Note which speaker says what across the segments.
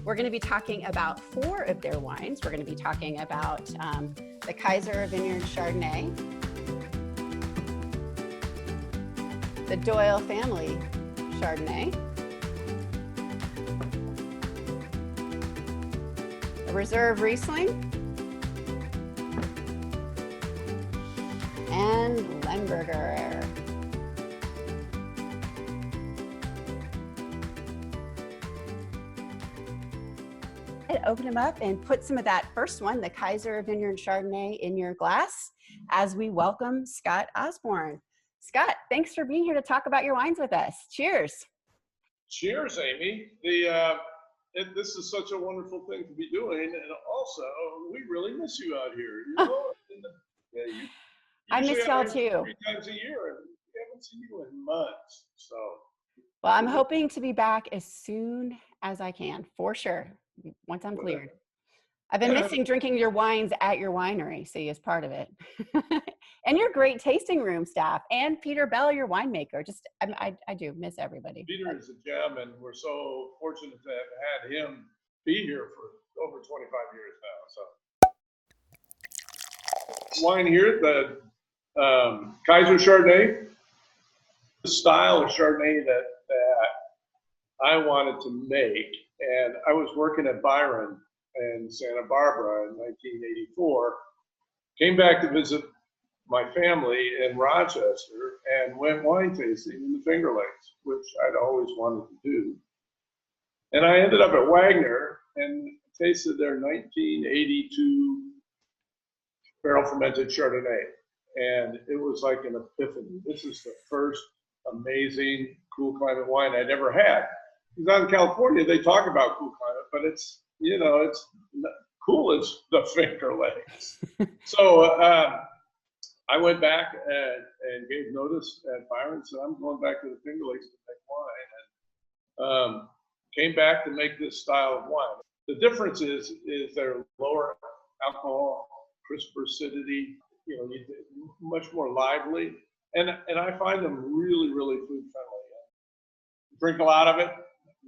Speaker 1: We're going to be talking about 4 of their wines. We're going to be talking about the Kaiser Vineyard Chardonnay, the Doyle family Chardonnay, a Reserve Riesling, and Lemberger. Open them up and put some of that first one, the Kaiser Vineyard Chardonnay, in your glass as we welcome Scott Osborne. Scott, thanks for being here to talk about your wines with us. Cheers.
Speaker 2: Cheers, Amy. This is such a wonderful thing to be doing, and also we really miss you out here. You know,
Speaker 1: I miss y'all too.
Speaker 2: 3 times a year, and we haven't seen you in months. So,
Speaker 1: well, I'm hoping to be back as soon as I can, for sure. Once I'm cleared. I've been missing drinking your wines at your winery, see, as part of it. And your great tasting room staff, and Peter Bell, your winemaker. Just, I do miss everybody.
Speaker 2: Peter is a gem, and we're so fortunate to have had him be here for over 25 years now. So, wine here, the Kaiser Chardonnay, the style of Chardonnay that I wanted to make. And I was working at Byron in Santa Barbara in 1984, came back to visit my family in Rochester and went wine tasting in the Finger Lakes, which I'd always wanted to do. And I ended up at Wagner and tasted their 1982 barrel fermented Chardonnay. And it was like an epiphany. This is the first amazing cool climate wine I'd ever had. Because out in California, they talk about cool climate, but it's, you know, it's cool as the Finger Lakes. So I went back and gave notice at Byron, said, I'm going back to the Finger Lakes to make wine. And came back to make this style of wine. The difference is they're lower alcohol, crisper acidity, you know, much more lively. And I find them really, really food friendly. Drink a lot of it.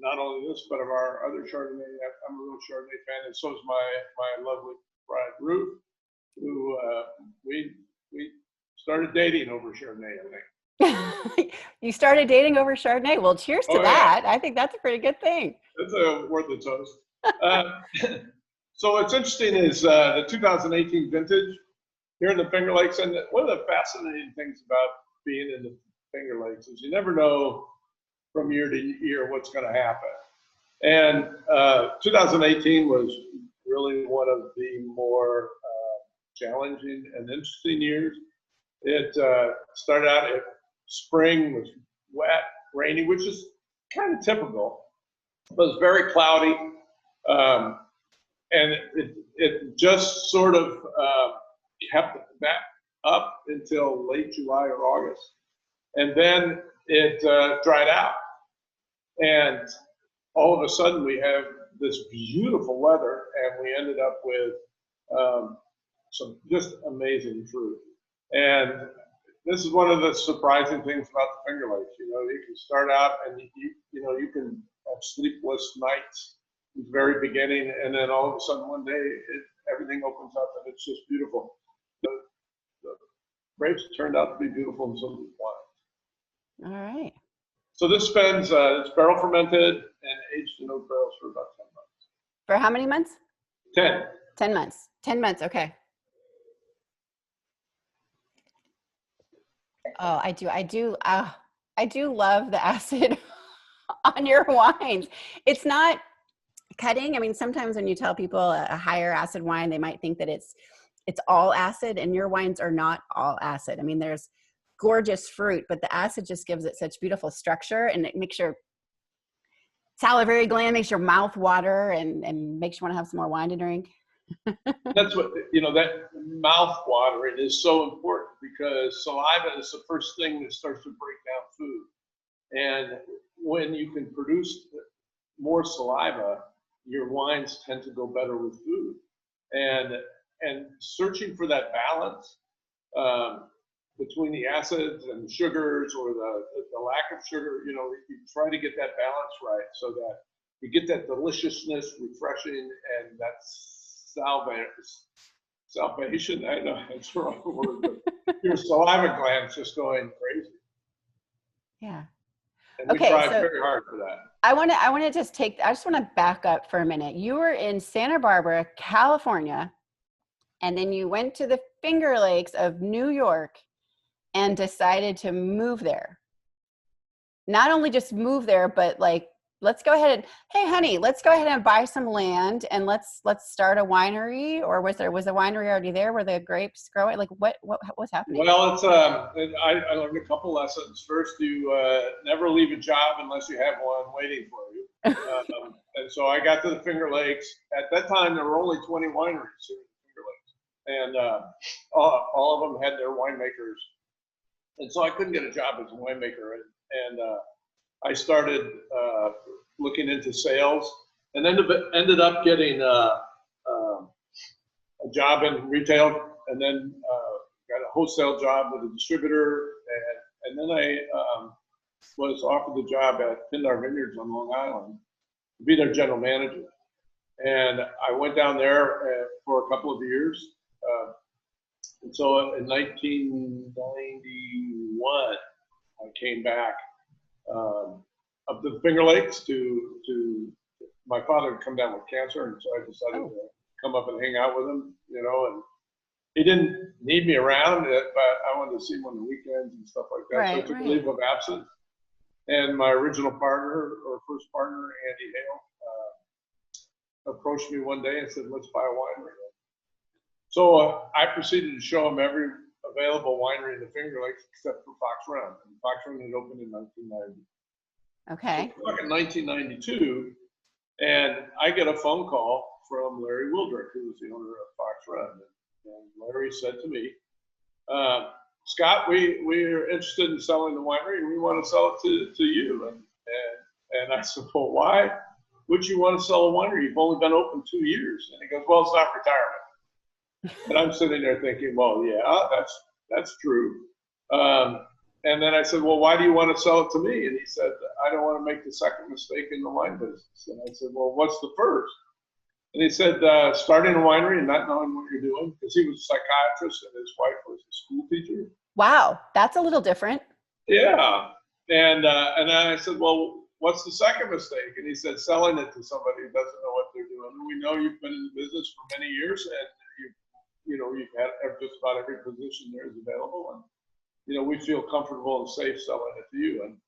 Speaker 2: Not only this, but of our other Chardonnay. I'm a real Chardonnay fan, and so is my lovely bride Ruth, who we started dating over Chardonnay, I think.
Speaker 1: You started dating over Chardonnay. Well, cheers to that. I think that's a pretty good thing.
Speaker 2: It's worth a toast. So what's interesting is the 2018 vintage here in the Finger Lakes, and one of the fascinating things about being in the Finger Lakes is you never know from year to year what's going to happen. And 2018 was really one of the more challenging and interesting years. It started out at spring, was wet, rainy, which is kind of typical, but it was very cloudy. And it just sort of kept that up until late July or August. And then it dried out. And all of a sudden we have this beautiful weather, and we ended up with some just amazing fruit. And this is one of the surprising things about the Finger Lakes. You know, you can start out and you can have sleepless nights in the very beginning, and then all of a sudden one day everything opens up and it's just beautiful. The grapes turned out to be beautiful in some of these wines.
Speaker 1: All right.
Speaker 2: So this spends, it's barrel fermented and aged in oak barrels for about 10 months.
Speaker 1: For how many months?
Speaker 2: 10.
Speaker 1: 10 months. 10 months, okay. Oh, I do love the acid on your wines. It's not cutting. I mean, sometimes when you tell people a higher acid wine, they might think that it's all acid, and your wines are not all acid. I mean, there's gorgeous fruit, but the acid just gives it such beautiful structure, and it makes your salivary gland, makes your mouth water, and makes you want to have some more wine to drink.
Speaker 2: That's what, that mouth watering is so important, because saliva is the first thing that starts to break down food. And when you can produce more saliva, your wines tend to go better with food. And searching for that balance between the acids and sugars, or the lack of sugar, you try to get that balance right, so that you get that deliciousness, refreshing, and that salvation. I know that's the wrong word, but your saliva glands just going crazy.
Speaker 1: Yeah.
Speaker 2: And we
Speaker 1: Okay,
Speaker 2: tried
Speaker 1: so
Speaker 2: very hard for that.
Speaker 1: I want to I just want to back up for a minute. You were in Santa Barbara, California, and then you went to the Finger Lakes of New York and decided to move there. Not only just move there, but like, let's go ahead and, hey honey, let's go ahead and buy some land and let's start a winery. Or was the winery already there? Were the grapes growing? Like what was happening?
Speaker 2: Well, it's I learned a couple lessons. First, you never leave a job unless you have one waiting for you. And so I got to the Finger Lakes. At that time, there were only 20 wineries in the Finger Lakes, and all of them had their winemakers. And so I couldn't get a job as a winemaker, and I started looking into sales, and then ended up getting a job in retail, and then got a wholesale job with a distributor, and then I was offered the job at Wine4Me Vineyards on Long Island to be their general manager, and I went down there for a couple of years. And so in 1991, I came back up to the Finger Lakes to my father had come down with cancer, and so I decided to come up and hang out with him, you know, and he didn't need me around, but I wanted to see him on the weekends and stuff like that. So I took a leave of absence, and my original partner, or first partner, Andy Hale, approached me one day and said, let's buy a winery. So I proceeded to show him every available winery in the Finger Lakes except for Fox Run. And Fox Run had opened in 1990.
Speaker 1: Okay.
Speaker 2: So back in 1992, and I get a phone call from Larry Wildrick, who was the owner of Fox Run. And Larry said to me, Scott, we're interested in selling the winery, and we want to sell it to you. And I said, well, why would you want to sell a winery? You've only been open 2 years. And he goes, well, it's not retirement. And I'm sitting there thinking, well, yeah, that's true. And then I said, well, why do you want to sell it to me? And he said, I don't want to make the second mistake in the wine business. And I said, well, what's the first? And he said, starting a winery and not knowing what you're doing, because he was a psychiatrist and his wife was a school teacher.
Speaker 1: Wow, that's a little different.
Speaker 2: Yeah. And then I said, well, what's the second mistake? And he said, selling it to somebody who doesn't know what they're doing. And we know you've been in the business for many years, and you've had just about every position there is available, and we feel comfortable and safe selling it to you. And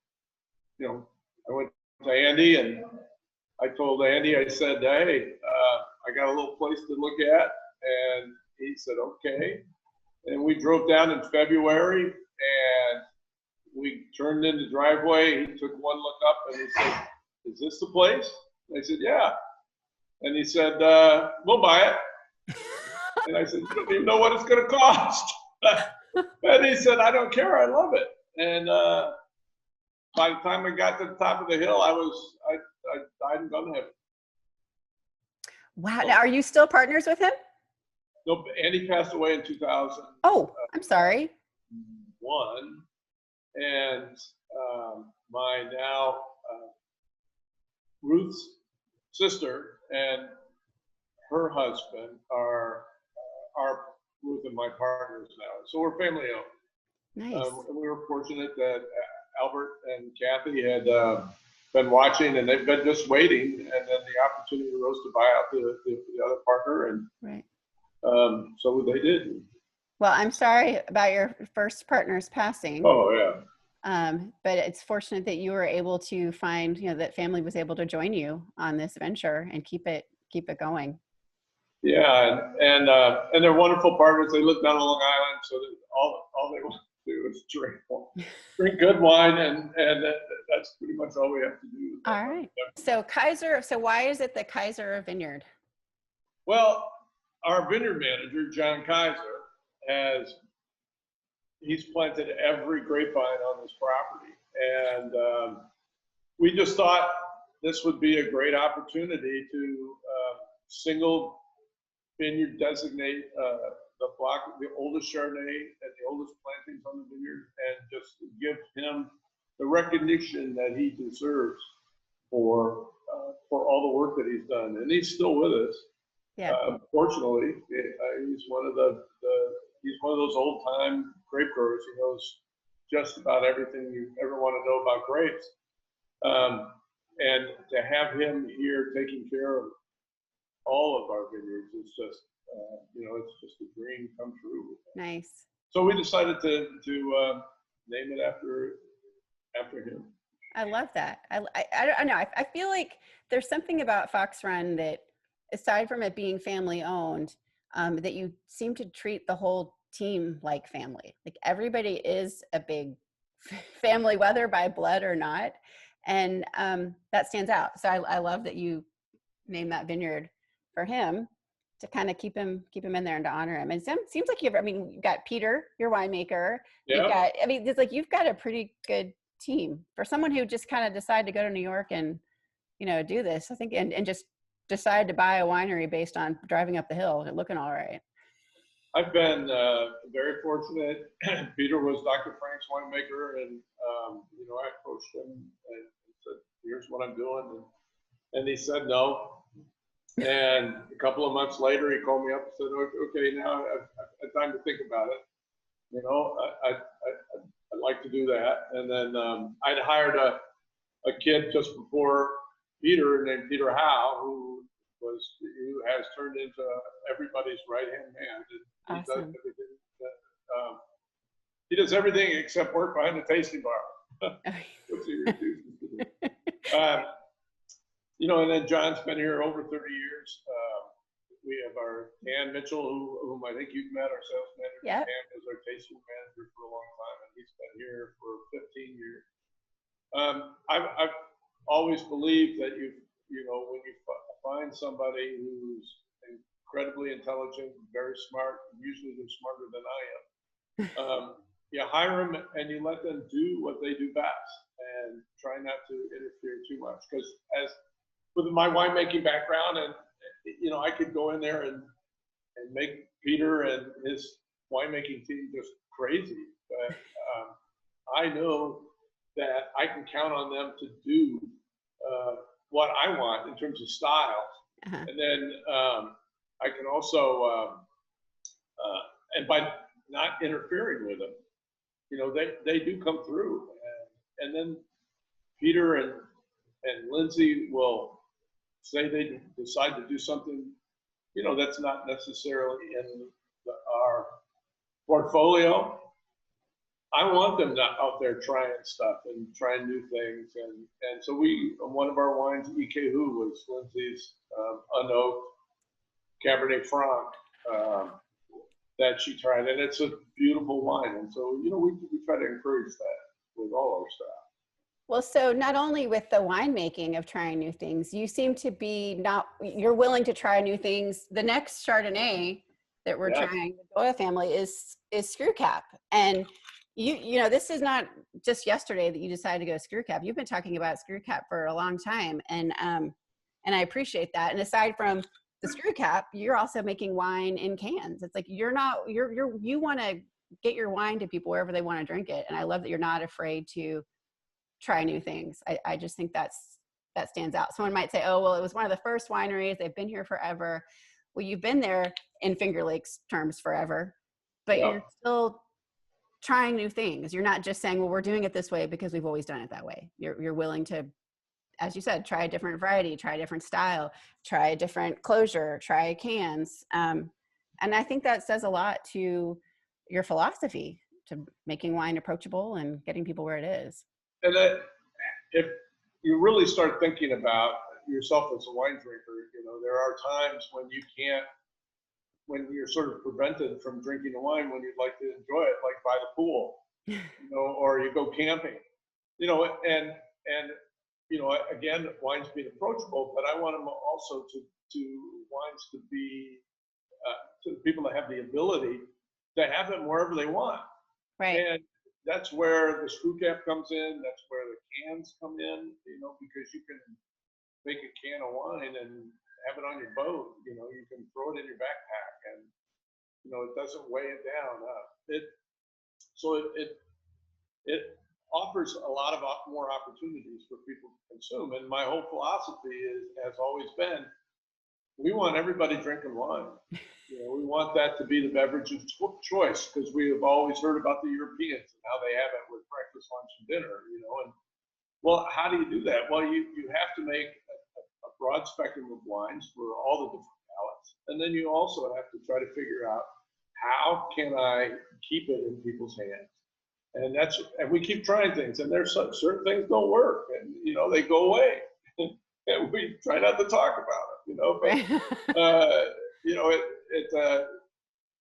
Speaker 2: I went to Andy, and I told Andy, I said, hey, I got a little place to look at, and he said, okay. And we drove down in February, and we turned in the driveway. He took one look up, and he said, is this the place? And I said, yeah. And he said, we'll buy it. And I said, you don't even know what it's going to cost. And he said, I don't care. I love it. And by the time I got to the top of the hill, I died and done heaven.
Speaker 1: Wow. Now, are you still partners with him?
Speaker 2: No, Andy passed away in 2000.
Speaker 1: Oh, I'm sorry.
Speaker 2: And my now Ruth's sister and her husband are Ruth and my partners now. So we're family owned.
Speaker 1: Nice.
Speaker 2: And we were fortunate that Albert and Kathy had been watching, and they've been just waiting, and then the opportunity arose to buy out the other partner, and
Speaker 1: right.
Speaker 2: So they did.
Speaker 1: Well, I'm sorry about your first partner's passing.
Speaker 2: Oh yeah.
Speaker 1: But it's fortunate that you were able to find, that family was able to join you on this venture and keep it going.
Speaker 2: Yeah, and they're wonderful partners. They live down on Long Island, so all they want to do is drink good wine, and that's pretty much all we have to do.
Speaker 1: All right. So Kaiser. So why is it the Kaiser Vineyard?
Speaker 2: Well, our vineyard manager, John Kaiser, he's planted every grapevine on this property, and we just thought this would be a great opportunity to single vineyard designate the oldest Chardonnay and the oldest plantings on the vineyard, and just give him the recognition that he deserves for for all the work that he's done, and he's still with us.
Speaker 1: Yeah.
Speaker 2: Fortunately, he's one of he's one of those old time grape growers. He knows just about everything you ever want to know about grapes. And to have him here taking care of all of our vineyards is just, it's just a dream come true.
Speaker 1: Nice.
Speaker 2: So we decided to name it after him.
Speaker 1: I love that. I don't know. I feel like there's something about Fox Run that, aside from it being family owned, that you seem to treat the whole team like family. Like everybody is a big family, whether by blood or not. And that stands out. So I love that you named that vineyard for him to kind of keep him in there and to honor him. And it seems like you've got Peter, your winemaker.
Speaker 2: Yeah.
Speaker 1: It's like you've got a pretty good team for someone who just kind of decided to go to New York and, do this, I think, and just decide to buy a winery based on driving up the hill and looking all right.
Speaker 2: I've been very fortunate. Peter was Dr. Frank's winemaker, and I approached him and said, "Here's what I'm doing," and he said no. And a couple of months later, he called me up and said, "Okay, now I've had time to think about it. I'd like to do that." And then I'd hired a kid just before Peter named Peter Howe, who has turned into everybody's right-hand man. And
Speaker 1: awesome.
Speaker 2: He does everything except work behind the tasting bar, which he refuses to do. And then John's been here over 30 years. We have our Dan Mitchell, whom I think you've met, our sales manager.
Speaker 1: Yep.
Speaker 2: Dan is our tasting manager for a long time, and he's been here for 15 years. I've always believed that when you find somebody who's incredibly intelligent, very smart, usually they're smarter than I am, you hire them and you let them do what they do best and try not to interfere too much. Because as with my winemaking background, and I could go in there and make Peter and his winemaking team just crazy, but I know that I can count on them to do what I want in terms of style.
Speaker 1: Uh-huh.
Speaker 2: And then I can also, and by not interfering with them, they do come through. And then Peter and Lindsay will say they decide to do something, that's not necessarily in our portfolio. I want them out there trying stuff and trying new things. And so one of our wines, Ikehu, was Lindsay's unoaked Cabernet Franc that she tried. And it's a beautiful wine. And so, we try to encourage that with all our staff.
Speaker 1: Well, so not only with the winemaking of trying new things, you seem to be you're willing to try new things. The next Chardonnay that we're trying, the Doyle family, is screw cap. And this is not just yesterday that you decided to go screw cap. You've been talking about screw cap for a long time. And I appreciate that. And aside from the screw cap, you're also making wine in cans. It's like, you want to get your wine to people wherever they want to drink it. And I love that you're not afraid to try new things. I just think that stands out. Someone might say, oh, well, it was one of the first wineries. They've been here forever. Well, you've been there in Finger Lakes terms forever, but you're still trying new things. You're not just saying, well, we're doing it this way because we've always done it that way. You're willing to, as you said, try a different variety, try a different style, try a different closure, try cans. And I think that says a lot to your philosophy, to making wine approachable and getting people where it is.
Speaker 2: And if you really start thinking about yourself as a wine drinker, there are times when you're sort of prevented from drinking a wine when you'd like to enjoy it, like by the pool, or you go camping, and again, wine's being approachable, but I want them also to wines to be to people that have the ability to have them wherever they want.
Speaker 1: Right.
Speaker 2: And that's where the screw cap comes in. That's where the cans come in, because you can make a can of wine and have it on your boat. You can throw it in your backpack, and it doesn't weigh it down. offers a lot of more opportunities for people to consume. And my whole philosophy has always been, we want everybody drinking wine. We want that to be the beverage of choice, because we have always heard about the Europeans and how they have it with breakfast, lunch, and dinner. And well, how do you do that? Well, you have to make a broad spectrum of wines for all the different palates, and then you also have to try to figure out, how can I keep it in people's hands? And we keep trying things, and there's certain things don't work, and they go away, and we try not to talk about it. But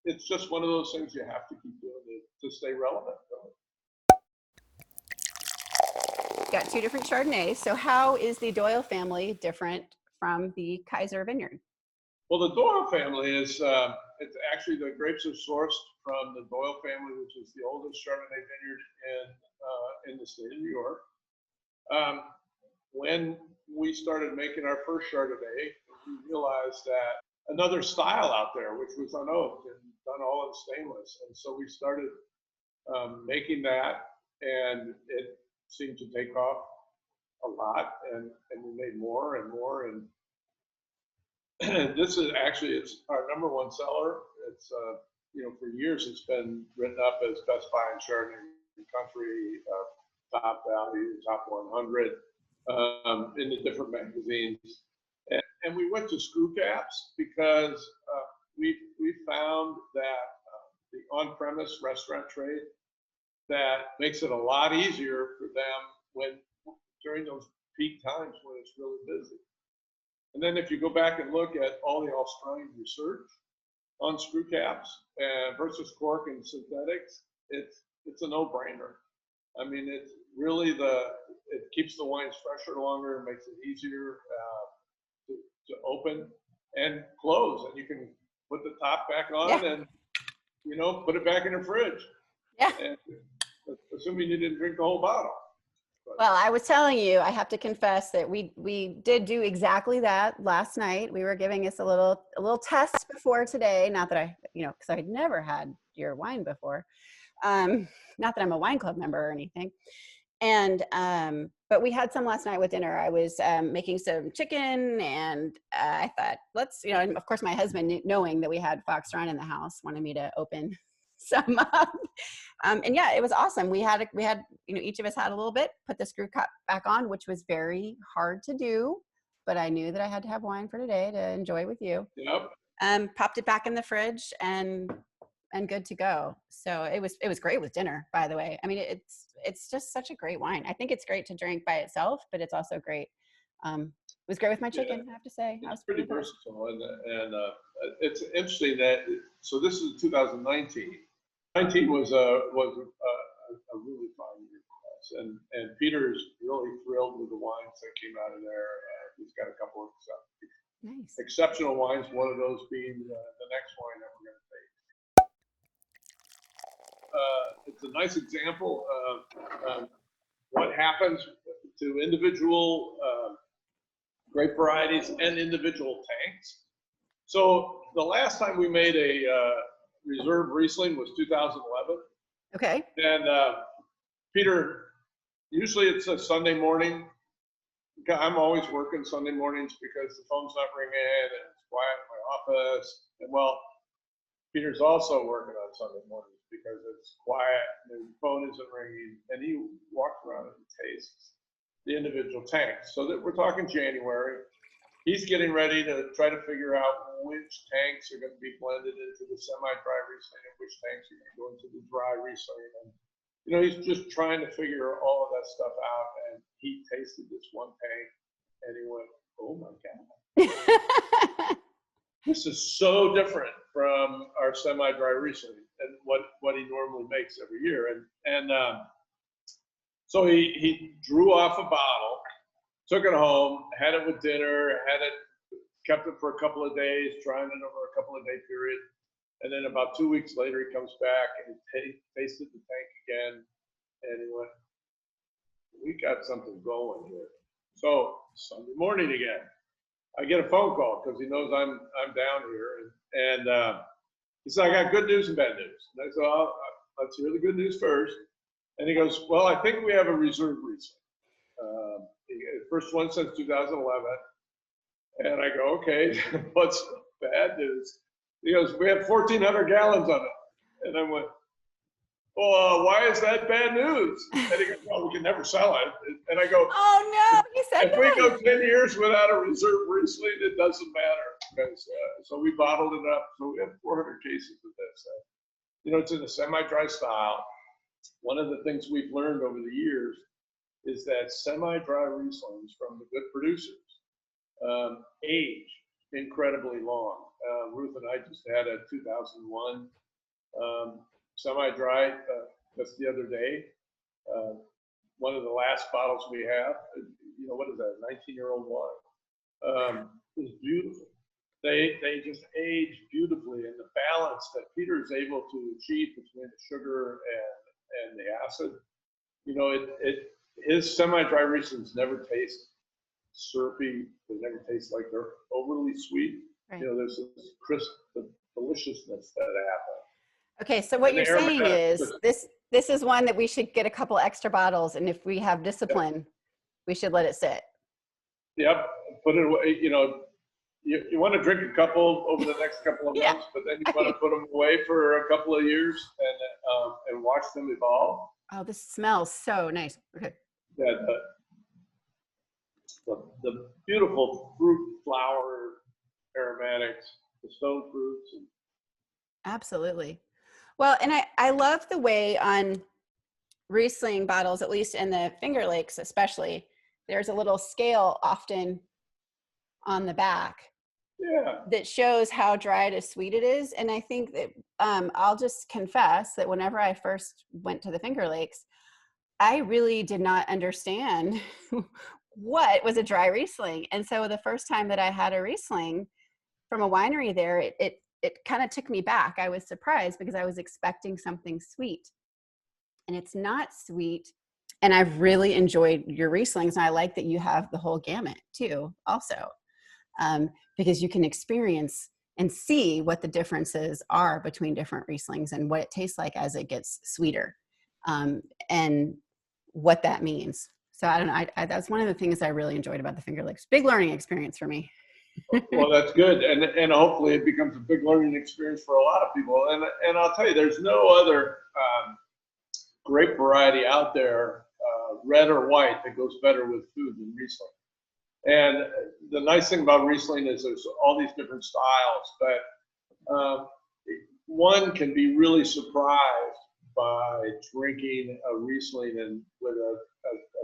Speaker 2: it's just one of those things you have to keep doing to stay relevant.
Speaker 1: Got two different Chardonnays. So how is the Doyle family different from the Kaiser Vineyard?
Speaker 2: Well, the Doyle family is, it's actually, the grapes are sourced from the Doyle family, which is the oldest Chardonnay vineyard in the state of New York. When we started making our first Chardonnay, we realized that another style out there, which was unoaked and done all in stainless. And so we started making that, and it seemed to take off a lot, and we made more and more. And this is actually, it's our #1 seller. It's for years it's been written up as best buy in Chardonnay in the country, top value, top 100 in the different magazines. And we went to screw caps because we found that the on-premise restaurant trade, that makes it a lot easier for them during those peak times when it's really busy. And then if you go back and look at all the Australian research on screw caps versus cork and synthetics, it's a no-brainer. I mean, it's really it keeps the wines fresher longer, makes it easier to open and close, and you can put the top back on and put it back in the fridge.
Speaker 1: Yeah.
Speaker 2: And, assuming you didn't drink the whole bottle.
Speaker 1: Well, I was telling you, I have to confess that we did do exactly that last night. We were giving us a little test before today. Not that I, because I'd never had your wine before. Not that I'm a wine club member or anything. And but we had some last night with dinner. I was making some chicken, and I thought, and of course my husband, knowing that we had Fox Run in the house, wanted me to open some up. And yeah, it was awesome. We had each of us had a little bit, put the screw cap back on, which was very hard to do, but I knew that I had to have wine for today to enjoy with you.
Speaker 2: Yep.
Speaker 1: Popped it back in the fridge and good to go. So it was great with dinner, by the way. I mean, it's just such a great wine. I think it's great to drink by itself, but it's also great. It was great with my chicken, I have to say.
Speaker 2: It's pretty versatile, and it's interesting that, so this is 2019. 19 was a really fine year for us, and Peter's really thrilled with the wines that came out of there. He's got a couple of exceptional wines, one of those being the next wine that we're going to take. It's a nice example of what happens to individual grape varieties and individual tanks. So the last time we made a reserve Riesling was 2011.
Speaker 1: Okay.
Speaker 2: And Peter, usually it's a Sunday morning. I'm always working Sunday mornings because the phone's not ringing and it's quiet in my office. And well, Peter's also working on Sunday mornings because it's quiet and the phone isn't ringing, and he walks around and tastes the individual tanks. So that we're talking January. He's getting ready to try to figure out which tanks are going to be blended into the semi-dry Riesling and which tanks are going to go into the dry Riesling. And, he's just trying to figure all of that stuff out. And he tasted this one tank and he went, oh my God. This is so different from our semi-dry Riesling and what he normally makes every year. And so he drew off a bottle, took it home, had it with dinner, kept it for a couple of days, trying it over a couple of day period. And then about 2 weeks later, he comes back and he tasted the tank again. And he went, we got something going here. So Sunday morning again, I get a phone call because he knows I'm down here. And he said, I got good news and bad news. And I said, let's hear the good news first. And he goes, well, I think we have a reserve Riesling. First one since 2011. And I go, okay, what's bad news? He goes, we have 1,400 gallons of it. And I went, well, why is that bad news? And he goes, well, we can never sell it. And I go,
Speaker 1: oh no, he said
Speaker 2: if
Speaker 1: that.
Speaker 2: we go 10 years without a reserve Riesling, it doesn't matter. Because, so we bottled it up. So we have 400 cases of this. You know, it's in a semi-dry style. One of the things we've learned over the years is that semi-dry Rieslings from the good producers age incredibly long. Ruth and I just had a 2001 semi-dry just the other day. One of the last bottles we have, you know, what is that, 19-year-old wine. Is beautiful. They just age beautifully, and the balance that Peter is able to achieve between the sugar and the acid, you know, his semi-dry Rieslings never taste syrupy. They never taste like they're overly sweet. Right. You know, there's this crisp deliciousness that happens.
Speaker 1: Okay, so what you're saying is this is one that we should get a couple extra bottles, and if we have discipline, we should let it sit.
Speaker 2: Yep, put it away. You know, you want to drink a couple over the next couple of months, but then you want to put them away for a couple of years and watch them evolve.
Speaker 1: Oh, this smells so nice. Okay.
Speaker 2: Yeah, the beautiful fruit, flower, aromatics, the stone fruits.
Speaker 1: Absolutely. Well, and I love the way on Riesling bottles, at least in the Finger Lakes especially, there's a little scale often on the back that shows how dry to sweet it is. And I think that I'll just confess that whenever I first went to the Finger Lakes, I really did not understand what was a dry Riesling. And so the first time that I had a Riesling from a winery there, it kind of took me back. I was surprised because I was expecting something sweet, and it's not sweet. And I've really enjoyed your Rieslings. And I like that you have the whole gamut too, also, because you can experience and see what the differences are between different Rieslings and what it tastes like as it gets sweeter, and what that means. So I don't know. That's one of the things I really enjoyed about the Finger Lakes. Big learning experience for me.
Speaker 2: Well, that's good, and hopefully it becomes a big learning experience for a lot of people. And I'll tell you, there's no other grape variety out there, red or white, that goes better with food than Riesling. And the nice thing about Riesling is there's all these different styles, but one can be really surprised by drinking a Riesling and with a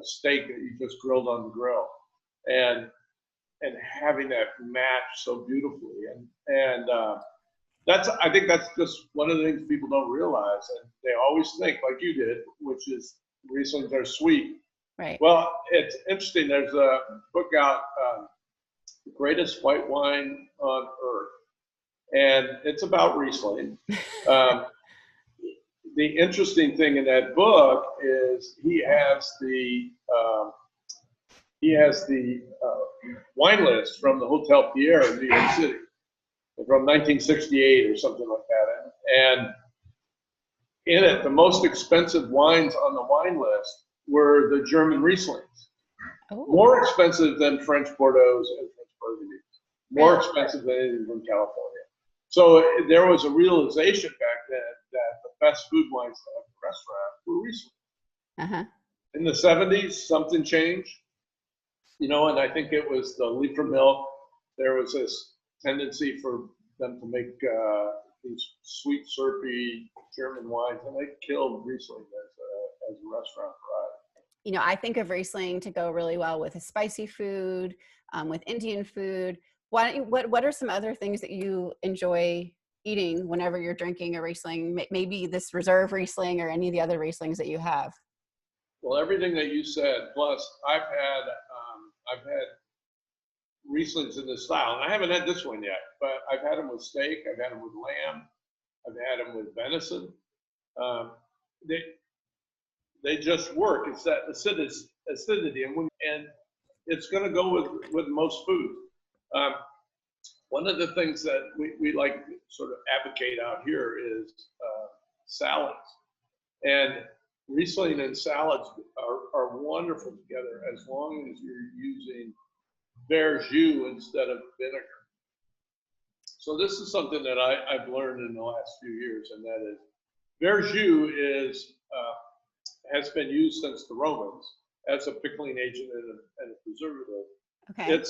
Speaker 2: steak that you just grilled on the grill, and having that match so beautifully. And I think that's just one of the things people don't realize, and they always think, like you did, which is Rieslings are sweet.
Speaker 1: Right.
Speaker 2: Well, it's interesting. There's a book out, The Greatest White Wine on Earth, and it's about Riesling. The interesting thing in that book is he has the wine list from the Hotel Pierre in New York City from 1968 or something like that. And in it, the most expensive wines on the wine list were the German Rieslings. Oh. More expensive than French Bordeaux's and French Burgundies. More expensive than anything from California. So there was a realization back then that the best food wines at the restaurant were Riesling. Uh-huh. In the 70s, something changed. You know, and I think it was the Litre Milk. There was this tendency for them to make these sweet, syrupy German wines, and they killed Riesling as a restaurant variety.
Speaker 1: You know, I think of Riesling to go really well with a spicy food, with Indian food. What are some other things that you enjoy eating whenever you're drinking a Riesling? Maybe this reserve Riesling or any of the other Rieslings that you have.
Speaker 2: Well, everything that you said. Plus, I've had Rieslings in this style, and I haven't had this one yet. But I've had them with steak. I've had them with lamb. I've had them with venison. They just work. It's that acidity, and it's going to go with most food. One of the things that we like to sort of advocate out here is salads. And Riesling and salads are wonderful together as long as you're using verjus instead of vinegar. So this is something that I've learned in the last few years, and that is verjus has been used since the Romans as a pickling agent and a preservative.
Speaker 1: Okay.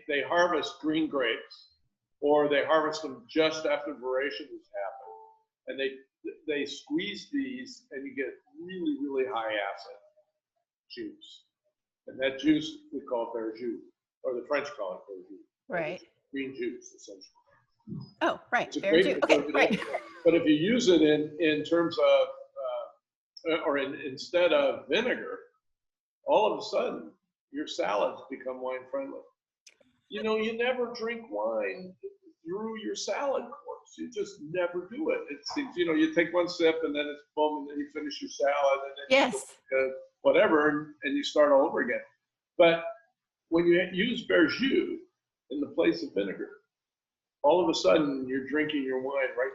Speaker 2: They harvest green grapes, or they harvest them just after veraison has happened, and they squeeze these, and you get really, really high acid juice, and that juice we call verjus, or the French call it verjus.
Speaker 1: Right.
Speaker 2: Green juice, essentially.
Speaker 1: Oh, right.
Speaker 2: It's a great
Speaker 1: Okay, right.
Speaker 2: But if you use it in terms of instead of vinegar, all of a sudden your salads become wine friendly. You know, you never drink wine through your salad course. You just never do it. It seems, you know, you take one sip and then it's boom, and then you finish your salad, and then
Speaker 1: Yes.
Speaker 2: you whatever, and you start all over again. But when you use verjus in the place of vinegar, all of a sudden you're drinking your wine right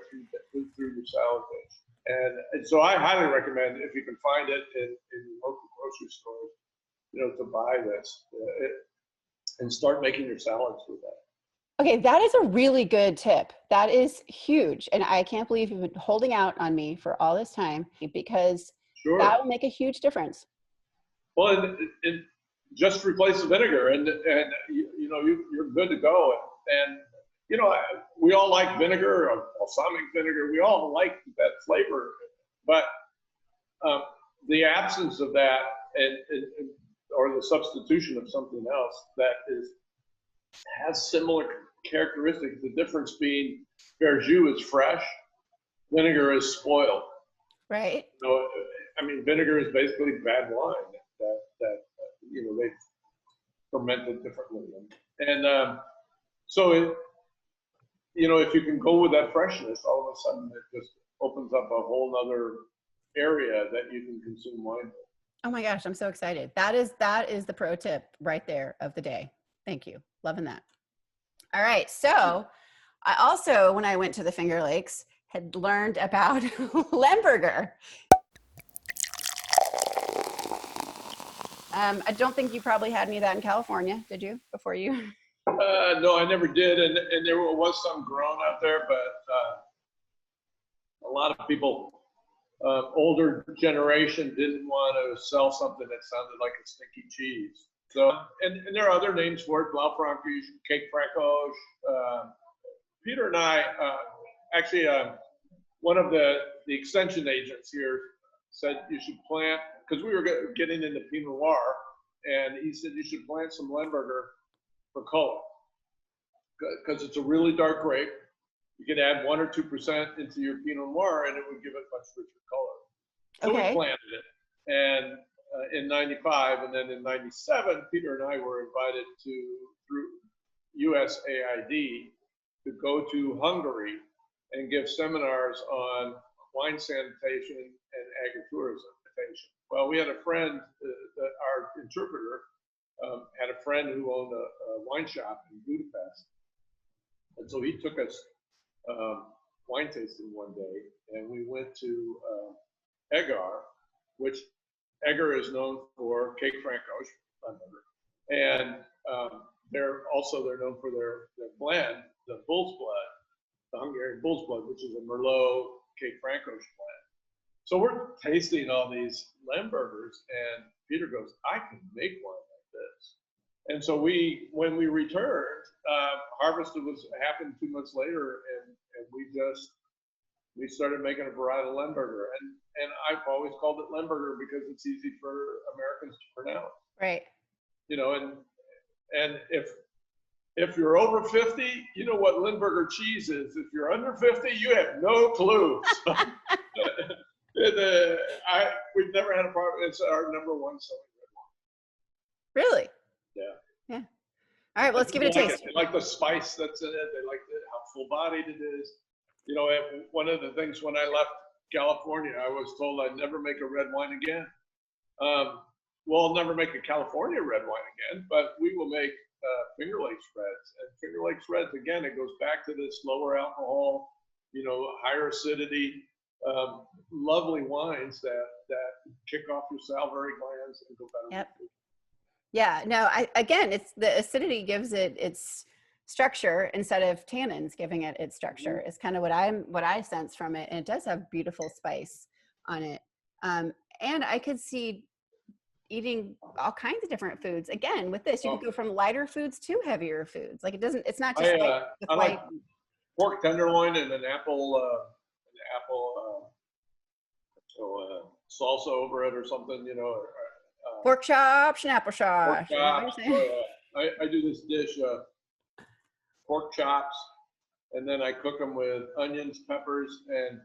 Speaker 2: through your salad dish. And so I highly recommend, if you can find it in local grocery stores, you know, to buy this and start making your salads with that.
Speaker 1: Okay, that is a really good tip. That is huge. And I can't believe you've been holding out on me for all this time, because
Speaker 2: Sure.
Speaker 1: that will make a huge difference.
Speaker 2: Well, and just replace the vinegar, and you know, you're good to go. And you know, we all like vinegar, or balsamic vinegar. We all like that flavor, but the absence of that, or the substitution of something else that has similar characteristics. The difference being verjus is fresh, vinegar is spoiled.
Speaker 1: Right.
Speaker 2: So, I mean, vinegar is basically bad wine that you know, they've fermented differently, and so it, you know, if you can go with that freshness, all of a sudden it just opens up a whole nother area that you can consume wine with.
Speaker 1: Oh my gosh, I'm so excited. That is the pro tip right there of the day. Thank you. Loving that. All right. So I also, when I went to the Finger Lakes, had learned about Lemberger. I don't think you probably had any of that in California, did you, before you?
Speaker 2: No, I never did, and there was some grown out there, but a lot of people, older generation, didn't want to sell something that sounded like a stinky cheese. So, and there are other names for it: Blaufränkisch, Cake Francoche. Peter and I, actually, one of the extension agents here said you should plant, because we were getting into Pinot Noir, and he said you should plant some Lemberger for color, because it's a really dark grape. You could add 1 or 2% into your Pinot Noir, and it would give it much richer color. So
Speaker 1: Okay.
Speaker 2: we planted it, and in '95, and then in '97, Peter and I were invited through USAID to go to Hungary and give seminars on wine sanitation and agritourism. Well, we had a friend, our interpreter, had a friend who owned a wine shop in Budapest. And so he took us wine tasting one day, and we went to Eger, which Eger is known for Cake Francoche, and they're known for their blend, the Bull's Blood, the Hungarian Bull's Blood, which is a Merlot Cake Francoche blend. So we're tasting all these Lembergers, and Peter goes, "I can make wine like this." And so when we returned, harvest happened 2 months later, and we started making a varietal Lemberger, and I've always called it Lemberger because it's easy for Americans to pronounce.
Speaker 1: Right.
Speaker 2: You know, and if you're over 50, you know what Lemberger cheese is. If you're under 50, you have no clue. We've never had a problem. It's our #1 selling red wine.
Speaker 1: Really?
Speaker 2: Yeah.
Speaker 1: Yeah. All right, well, let's give it a taste.
Speaker 2: They like the spice that's in it. They like how full-bodied it is. You know, one of the things when I left California, I was told I'd never make a red wine again. Well, I'll never make a California red wine again, but we will make Finger Lakes Reds. And Finger Lakes Reds, again, it goes back to this lower alcohol, you know, higher acidity. lovely wines that kick off your salivary glands and go better.
Speaker 1: Yep. Yeah, no, again, it's the acidity gives it its structure instead of tannins giving it its structure is kind of what I sense from it. And it does have beautiful spice on it. And I could see eating all kinds of different foods. Again, with this, you could go from lighter foods to heavier foods. Like it's not just
Speaker 2: I like pork tenderloin and an apple salsa over it or something, you know.
Speaker 1: Pork chops and apple chops.
Speaker 2: I do this dish, pork chops, and then I cook them with onions, peppers, and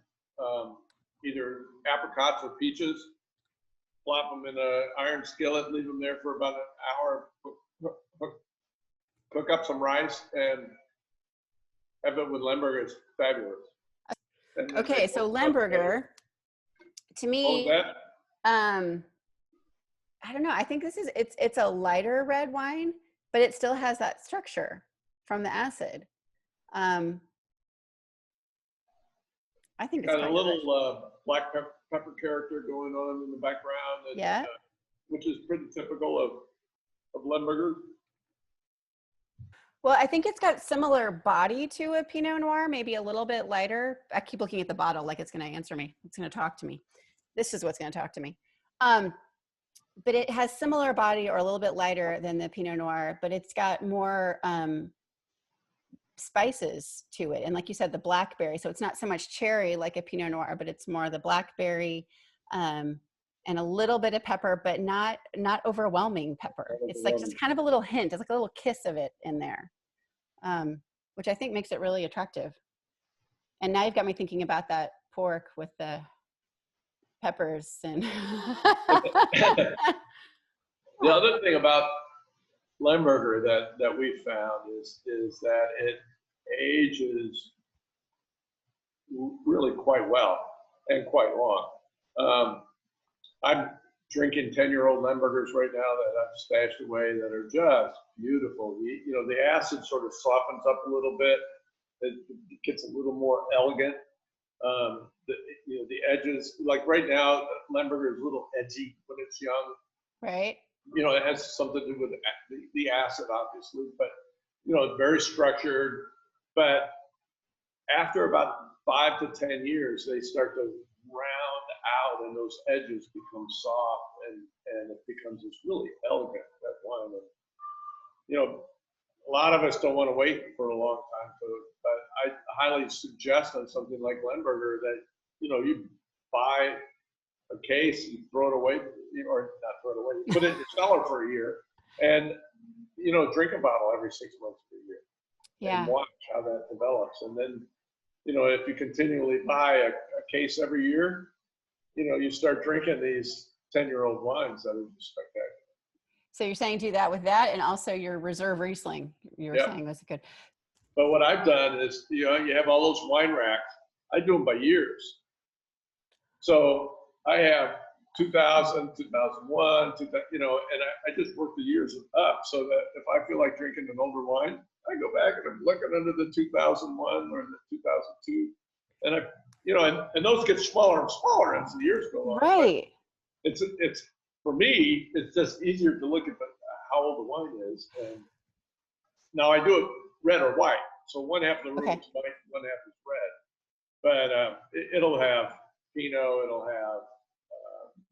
Speaker 2: either apricots or peaches. Plop them in an iron skillet, leave them there for about an hour, cook up some rice, and have it with Lemberger. It's fabulous.
Speaker 1: Okay, so Lemberger, to me, I don't know. I think it's a lighter red wine, but it still has that structure from the acid. I think it's
Speaker 2: got a little black pepper character going on in the background, and,
Speaker 1: yeah,
Speaker 2: which is pretty typical of Lemberger.
Speaker 1: Well, I think it's got similar body to a Pinot Noir, maybe a little bit lighter. I keep looking at the bottle like it's going to answer me. It's going to talk to me. This is what's going to talk to me. But it has similar body or a little bit lighter than the Pinot Noir, but it's got more spices to it. And like you said, the blackberry. So it's not so much cherry like a Pinot Noir, but it's more the blackberry and a little bit of pepper, but not overwhelming pepper. It's like just kind of a little hint. It's like a little kiss of it in there, which I think makes it really attractive. And now you've got me thinking about that pork with the peppers and
Speaker 2: the other thing about Lemberger that we found is that it ages really quite well and quite long. I'm drinking 10-year-old Lembergers right now that I've stashed away that are just beautiful. You know, the acid sort of softens up a little bit. It gets a little more elegant. The edges, like right now, Lemberger is a little edgy when it's young.
Speaker 1: Right.
Speaker 2: You know, it has something to do with the acid, obviously, but, you know, very structured. But after about 5 to 10 years, they start to round out and those edges become soft and it becomes this really elegant red wine. And, you know, a lot of us don't want to wait for a long time for it, but I highly suggest on something like Lemberger that, you know, you buy a case, you throw it away, or not throw it away, you put it in your cellar for a year and, you know, drink a bottle every 6 months to a year.
Speaker 1: Yeah.
Speaker 2: And watch how that develops. And then, you know, if you continually buy a case every year, you know, you start drinking these 10-year-old wines that are just spectacular.
Speaker 1: So you're saying do that with that and also your reserve Riesling, you were saying was good.
Speaker 2: But what I've done is, you know, you have all those wine racks. I do them by years. So I have 2000, 2001, you know, and I just work the years up so that if I feel like drinking an older wine, I go back and I'm looking under the 2001 or the 2002. And I, you know, and those get smaller and smaller as the years go on.
Speaker 1: Right.
Speaker 2: But it's for me, it's just easier to look at how old the wine is. And now I do it red or white. So one half of the room is white, one half is red. But it'll have Pinot, it'll have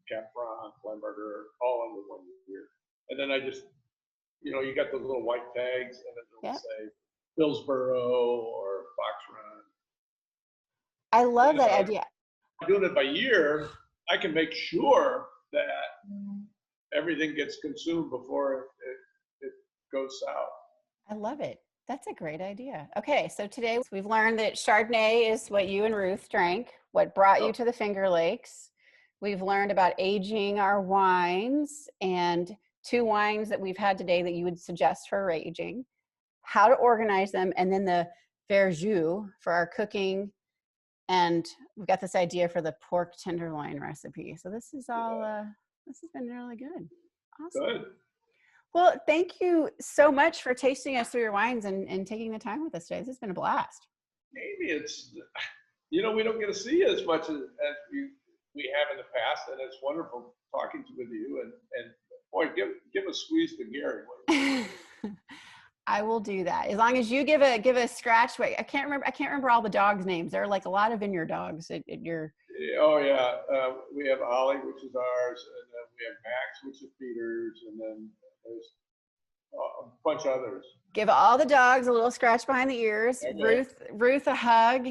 Speaker 2: Cab Franc, Lemberger, all under 1 year. And then I just, you know, you got those little white tags and it'll say Hillsborough or Fox Run.
Speaker 1: I love that idea.
Speaker 2: Doing it by year, I can make sure that everything gets consumed before it goes south.
Speaker 1: I love it. That's a great idea. Okay, so today we've learned that Chardonnay is what you and Ruth drank, what brought you to the Finger Lakes. We've learned about aging our wines and 2 wines that we've had today that you would suggest for aging, how to organize them, and then the verjus for our cooking. And we've got this idea for the pork tenderloin recipe. So this is all, this has been really good. Awesome.
Speaker 2: Good.
Speaker 1: Well, thank you so much for tasting us through your wines and taking the time with us today. This has been a blast.
Speaker 2: Maybe we don't get to see as much as we have in the past, and it's wonderful talking with you. And boy, give a squeeze to Gary.
Speaker 1: I will do that as long as you give a scratch. Wait, I can't remember all the dogs' names. There are like a lot of vineyard dogs at your.
Speaker 2: Oh yeah, we have Ollie, which is ours, and then we have Max, which is Peter's, and then there's a bunch of others.
Speaker 1: Give all the dogs a little scratch behind the ears.
Speaker 2: Okay.
Speaker 1: Ruth a hug.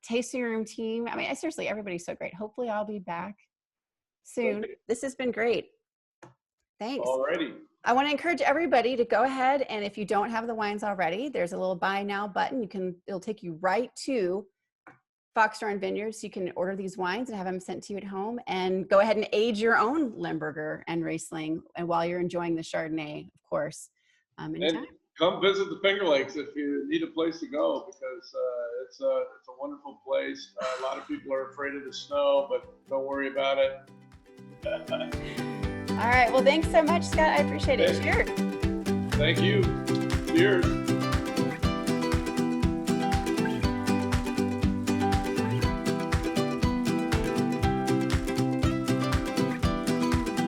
Speaker 1: Tasting room team. I mean, seriously, everybody's so great. Hopefully, I'll be back soon.
Speaker 2: Okay.
Speaker 1: This has been great. Thanks.
Speaker 2: Alrighty.
Speaker 1: I want to encourage everybody to go ahead, and if you don't have the wines already, there's a little buy now button. It'll take you right to Fox Run Vineyards. You can order these wines and have them sent to you at home, and go ahead and age your own Lemberger and Riesling, and while you're enjoying the Chardonnay, of course. Anytime.
Speaker 2: And come visit the Finger Lakes if you need a place to go, because it's a wonderful place. A lot of people are afraid of the snow, but don't worry about it.
Speaker 1: All right. Well, thanks so much, Scott. I appreciate it. Cheers.
Speaker 2: Thank you. Cheers.